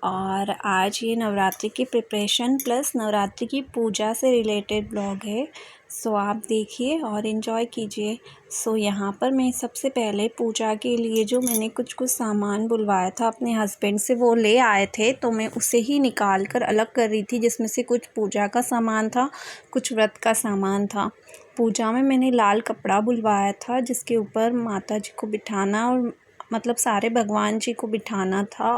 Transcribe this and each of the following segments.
और आज ये नवरात्रि की प्रिपरेशन प्लस नवरात्रि की पूजा से रिलेटेड ब्लॉग है। सो आप देखिए और इन्जॉय कीजिए। सो यहाँ पर मैं सबसे पहले पूजा के लिए जो मैंने कुछ सामान बुलवाया था अपने हस्बैंड से, वो ले आए थे, तो मैं उसे ही निकाल कर अलग कर रही थी, जिसमें से कुछ पूजा का सामान था, कुछ व्रत का सामान था। पूजा में मैंने लाल कपड़ा बुलवाया था जिसके ऊपर माता जी को बिठाना और मतलब सारे भगवान जी को बिठाना था।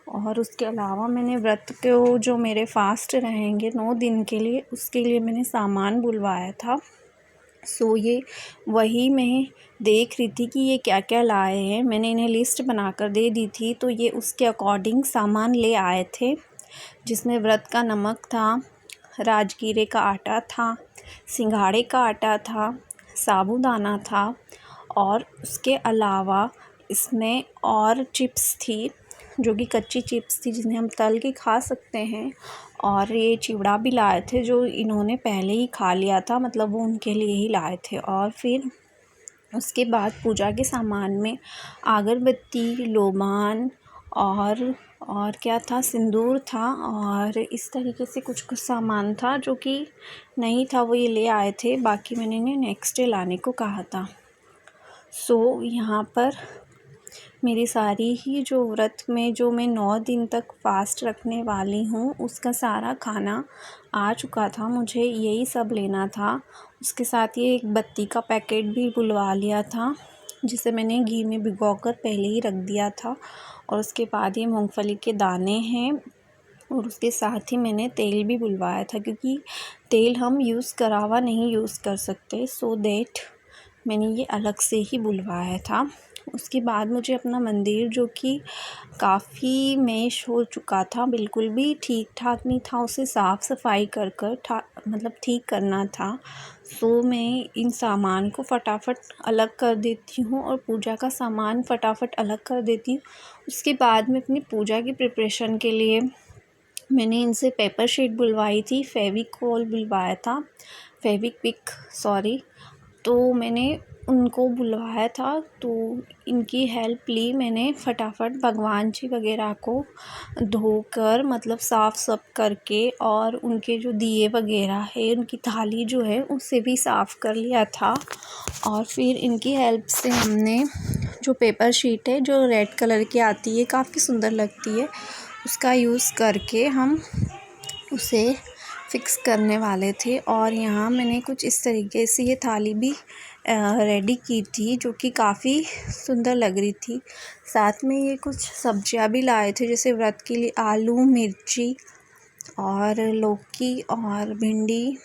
और उसके अलावा मैंने व्रत को जो मेरे फास्ट रहेंगे 9 दिन के लिए, उसके लिए मैंने सामान बुलवाया था। सो ये वही मैं देख रही थी कि ये क्या क्या लाए हैं। मैंने इन्हें लिस्ट बनाकर दे दी थी, तो ये उसके अकॉर्डिंग सामान ले आए थे, जिसमें व्रत का नमक था, राजगीरे का आटा था, सिंघाड़े का आटा था, साबूदाना था, और उसके अलावा इसमें और चिप्स थी, जो कि कच्ची चिप्स थी जिन्हें हम तल के खा सकते हैं। और ये चिवड़ा भी लाए थे जो इन्होंने पहले ही खा लिया था, मतलब वो उनके लिए ही लाए थे। और फिर उसके बाद पूजा के सामान में अगरबत्ती, लोबान और क्या था, सिंदूर था, और इस तरीके से कुछ सामान था जो कि नहीं था, वो ये ले आए थे। बाकी मैंने इन्हें नेक्स्ट डे लाने को कहा था। सो यहाँ पर मेरी सारी ही जो व्रत में जो मैं 9 दिन तक फास्ट रखने वाली हूँ, उसका सारा खाना आ चुका था। मुझे यही सब लेना था। उसके साथ ये एक बत्ती का पैकेट भी बुलवा लिया था, जिसे मैंने घी में भिगोकर पहले ही रख दिया था। और उसके बाद ये मूंगफली के दाने हैं, और उसके साथ ही मैंने तेल भी बुलवाया था, क्योंकि तेल हम यूज़ करा हुआ नहीं यूज़ कर सकते, सो दैट मैंने ये अलग से ही बुलवाया था। उसके बाद मुझे अपना मंदिर, जो कि काफ़ी मैश हो चुका था, बिल्कुल भी ठीक ठाक नहीं था, उसे साफ़ सफाई कर मतलब ठीक करना था। सो मैं इन सामान को फटाफट अलग कर देती हूँ और पूजा का सामान फटाफट अलग कर देती हूँ। उसके बाद में अपनी पूजा की प्रिपरेशन के लिए मैंने इनसे पेपर शीट बुलवाई थी, फेविकोल बुलवाया था, फेविक्विक सॉरी। तो मैंने उनको बुलवाया था, तो इनकी हेल्प ली मैंने। फटाफट भगवान जी वगैरह को धोकर, मतलब साफ़ सब करके, और उनके जो दिए वगैरह है, उनकी थाली जो है उसे भी साफ़ कर लिया था। और फिर इनकी हेल्प से हमने जो पेपर शीट है, जो रेड कलर की आती है, काफ़ी सुंदर लगती है, उसका यूज़ करके हम उसे फिक्स करने वाले थे। और यहाँ मैंने कुछ इस तरीके से ये थाली भी रेडी की थी, जो कि काफ़ी सुंदर लग रही थी। साथ में ये कुछ सब्जियां भी लाए थे, जैसे व्रत के लिए आलू, मिर्ची और लौकी और भिंडी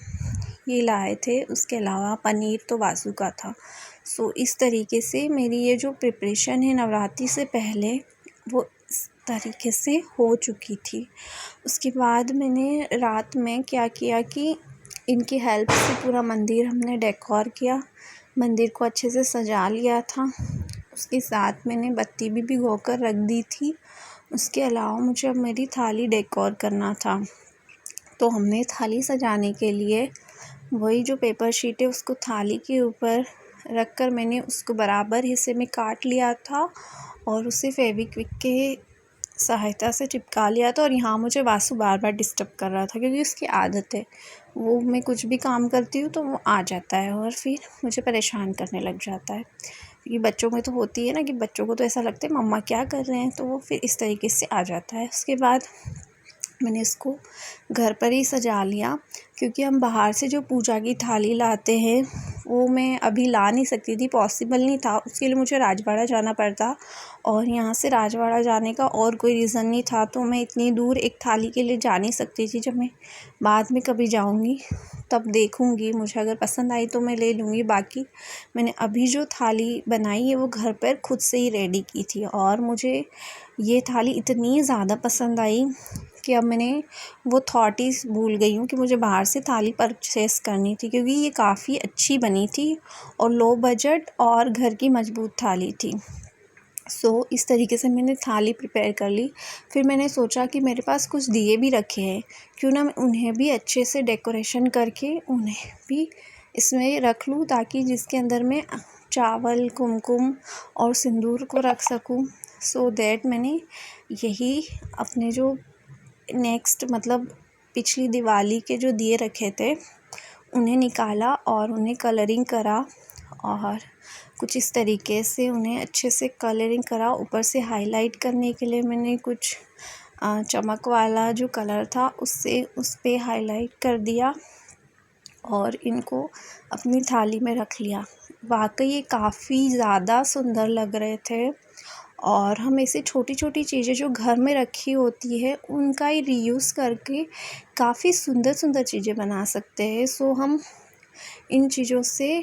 ये लाए थे। उसके अलावा पनीर तो बासु का था। सो इस तरीके से मेरी ये जो प्रिपरेशन है नवरात्रि से पहले, वो इस तरीके से हो चुकी थी। उसके बाद मैंने रात में क्या किया कि इनकी हेल्प से पूरा मंदिर हमने डेकोर किया, मंदिर को अच्छे से सजा लिया था। उसके साथ मैंने बत्ती भी भिगो कर रख दी थी। उसके अलावा मुझे अब मेरी थाली डेकोर करना था, तो हमने थाली सजाने के लिए वही जो पेपर शीट है उसको थाली के ऊपर रख कर मैंने उसको बराबर हिस्से में काट लिया था, और उसे फेविक्विक के सहायता से चिपका लिया था। और यहाँ मुझे वासु बार बार डिस्टर्ब कर रहा था, क्योंकि उसकी आदत है, वो मैं कुछ भी काम करती हूँ तो वो आ जाता है और फिर मुझे परेशान करने लग जाता है। क्योंकि बच्चों में तो होती है ना, कि बच्चों को तो ऐसा लगता है मम्मा क्या कर रहे हैं, तो वो फिर इस तरीके से आ जाता है। उसके बाद मैंने इसको घर पर ही सजा लिया, क्योंकि हम बाहर से जो पूजा की थाली लाते हैं वो मैं अभी ला नहीं सकती थी, पॉसिबल नहीं था। उसके लिए मुझे राजवाड़ा जाना पड़ता, और यहाँ से राजवाड़ा जाने का और कोई रीज़न नहीं था, तो मैं इतनी दूर एक थाली के लिए जा नहीं सकती थी। जब मैं बाद में कभी जाऊँगी तब देखूँगी, मुझे अगर पसंद आई तो मैं ले लूँगी। बाकी मैंने अभी जो थाली बनाई है वो घर पर खुद से ही रेडी की थी, और मुझे ये थाली इतनी ज़्यादा पसंद आई कि अब मैंने वो थॉट ही भूल गई हूँ कि मुझे बाहर से थाली परचेस करनी थी, क्योंकि ये काफ़ी अच्छी बनी थी और लो बजट और घर की मजबूत थाली थी। सो इस तरीके से मैंने थाली प्रिपेयर कर ली। फिर मैंने सोचा कि मेरे पास कुछ दिए भी रखे हैं, क्यों ना मैं उन्हें भी अच्छे से डेकोरेशन करके उन्हें भी इसमें रख लूँ, ताकि जिसके अंदर मैं चावल, कुमकुम और सिंदूर को रख सकूँ। सो दैट मैंने यही अपने जो नेक्स्ट मतलब पिछली दिवाली के जो दिए रखे थे उन्हें निकाला और उन्हें कलरिंग करा और कुछ इस तरीके से उन्हें अच्छे से कलरिंग करा। ऊपर से हाईलाइट करने के लिए मैंने कुछ चमक वाला जो कलर था उससे उस पे हाईलाइट कर दिया और इनको अपनी थाली में रख लिया। वाकई ये काफ़ी ज़्यादा सुंदर लग रहे थे और हम ऐसे छोटी छोटी चीज़ें जो घर में रखी होती है उनका ही रीयूज़ करके काफ़ी सुंदर सुंदर चीज़ें बना सकते हैं। सो हम इन चीज़ों से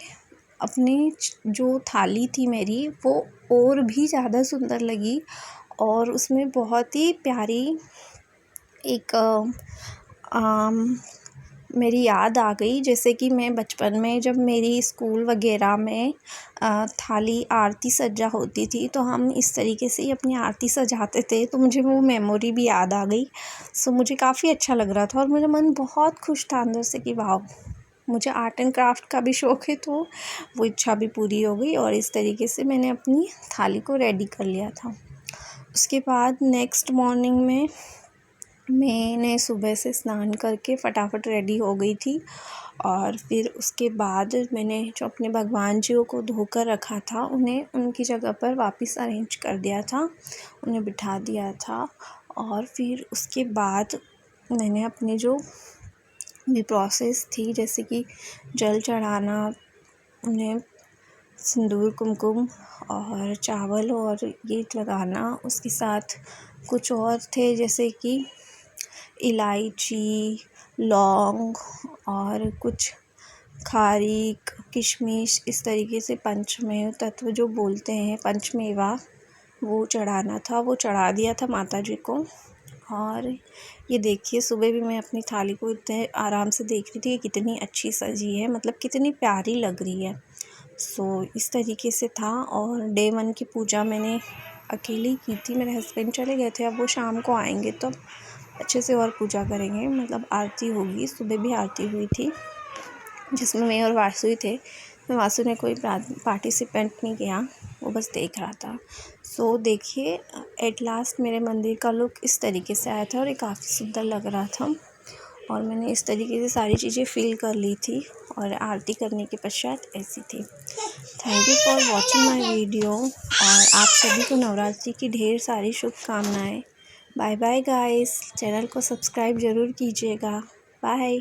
अपनी जो थाली थी मेरी वो और भी ज़्यादा सुंदर लगी और उसमें बहुत ही प्यारी एक मेरी याद आ गई। जैसे कि मैं बचपन में जब मेरी स्कूल वगैरह में थाली आरती सज्जा होती थी तो हम इस तरीके से ही अपनी आरती सजाते थे, तो मुझे वो मेमोरी भी याद आ गई। सो मुझे काफ़ी अच्छा लग रहा था और मेरा मन बहुत खुश था अंदर से कि वाह, मुझे आर्ट एंड क्राफ्ट का भी शौक़ है, तो वो इच्छा भी पूरी हो गई और इस तरीके से मैंने अपनी थाली को रेडी कर लिया था। उसके बाद नेक्स्ट मॉर्निंग में मैंने सुबह से स्नान करके फटाफट रेडी हो गई थी और फिर उसके बाद मैंने जो अपने भगवान जियों को धोकर रखा था उन्हें उनकी जगह पर वापस अरेंज कर दिया था, उन्हें बिठा दिया था। और फिर उसके बाद मैंने अपनी जो भी प्रोसेस थी जैसे कि जल चढ़ाना, उन्हें सिंदूर कुमकुम और चावल और ये लगाना, उसके साथ कुछ और थे जैसे कि इलायची, लौंग और कुछ खारीक, किशमिश, इस तरीके से पंचमेव तत्व जो बोलते हैं, पंचमेवा, वो चढ़ाना था। वो चढ़ा दिया था माता जी को। और ये देखिए सुबह भी मैं अपनी थाली को इतने आराम से देख रही थी कि कितनी अच्छी सजी है, मतलब कितनी प्यारी लग रही है। सो इस तरीके से था और डे 1 की पूजा मैंने अकेली की थी। मेरे हस्बैंड चले गए थे, अब वो शाम को आएंगे तो अच्छे से और पूजा करेंगे, मतलब आरती होगी। सुबह भी आरती हुई थी जिसमें मैं और वासु ही थे। वासु ने कोई पार्टिसिपेंट नहीं किया, वो बस देख रहा था। सो देखिए एट लास्ट मेरे मंदिर का लुक इस तरीके से आया था और ये काफ़ी सुंदर लग रहा था और मैंने इस तरीके से सारी चीज़ें फ़ील कर ली थी और आरती करने के पश्चात ऐसी थी। Thank you for watching my video और आप सभी को नवरात्रि की ढेर सारी शुभकामनाएँ। बाय बाय गाइस, चैनल को सब्सक्राइब ज़रूर कीजिएगा। बाय।